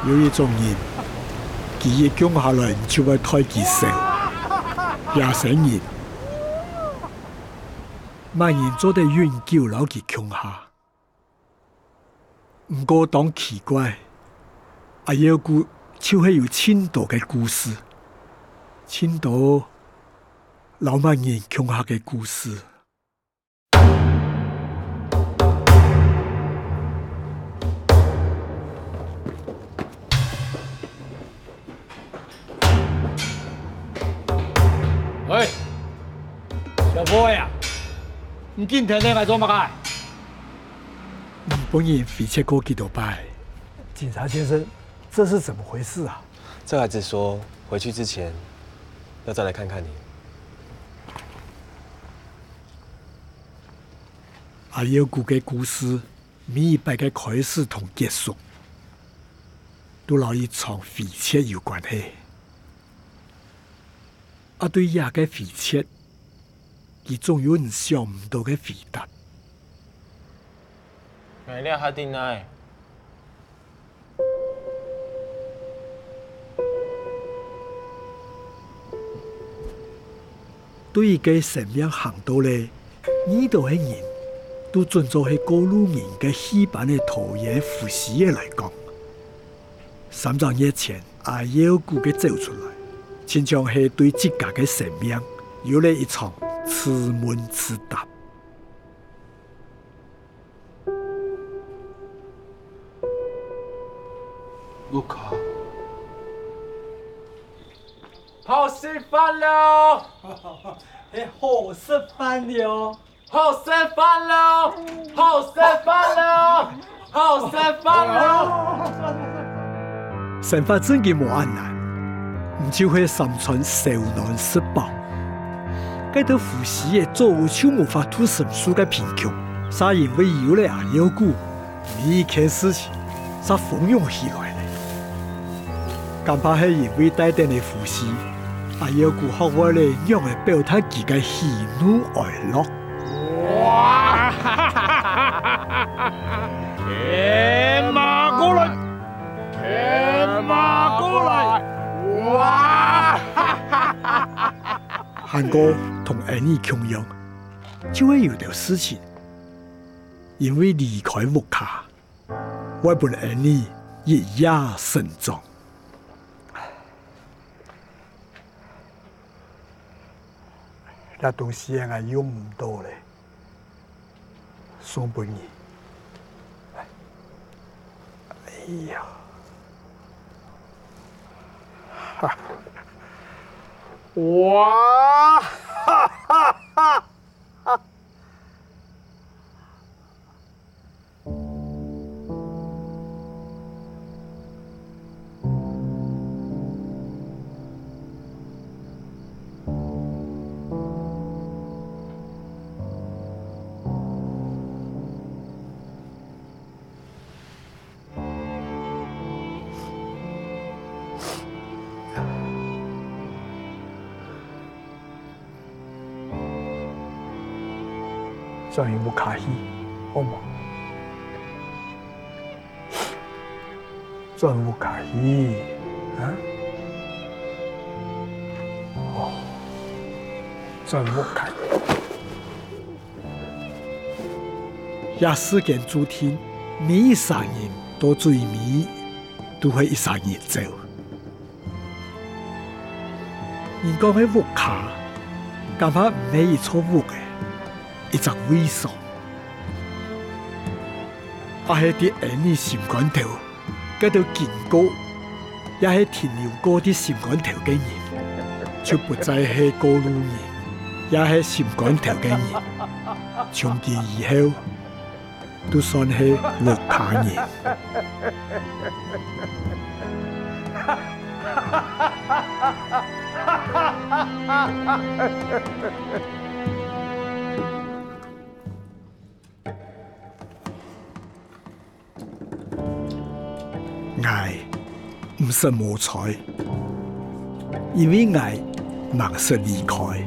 有一种人，佢一降下來就會抬佢手，也成人，萬人做得永久留佢強下。唔過當奇怪，阿爺姑就係有千多嘅故事，千多老萬人強下嘅故事。喂，小伙呀，你今天在做乜嘅？本人飞车过几多拜？警察先生，这是怎么回事啊？这孩子说回去之前要再来看看你。阿耀姑嘅故事，每一拜嘅開始同結束，都攞一場飛車有關係。啊，對呀嘅飛車，佢總有人想唔到嘅回答。你下定來。對於嘅生命行到咧，呢度嘅人都盡做係過路人嘅戲班嘅陶冶呼吸嘅嚟講。300年前，阿耀姑嘅走出來，親像係對自家嘅生命有了一場自問自答。路卡，好食飯了！好食飯了，好食飯了！好食飯了！好食飯了！生活真嘅冇安難，唔就係三寸受難食飽。該到呼吸嘅做有就無法吐成書嘅貧窮，是因為有了阿耀姑，每一件事情才豐容起來。更怕係因為帶定嘅呼吸，阿耀姑學會咧用嚟表達自己喜怒哀樂。哇！騎馬過來！騎馬過來！哇！韓國同安妮同樣，就會有條事情，因為離開屋企，我本安妮日夜成長。那東西我用唔到咧，送俾你。哎呀，哈！哇！哈哈哈！上有冇卡戲，好冇？上有冇卡戲啊？哦，上有冇卡戲？也是件主題，每一生人到最尾都係一生人走。人講喺屋卡，幹嘛唔係一錯屋嘅？一隻微笑，也係啲安妮心肝頭，嗰度見過，也係停留過啲心肝頭嘅人，就不再係過路人，也係心肝頭嘅人，從今以後都算係屋卡人。愛唔是無才，因為愛忙是離開。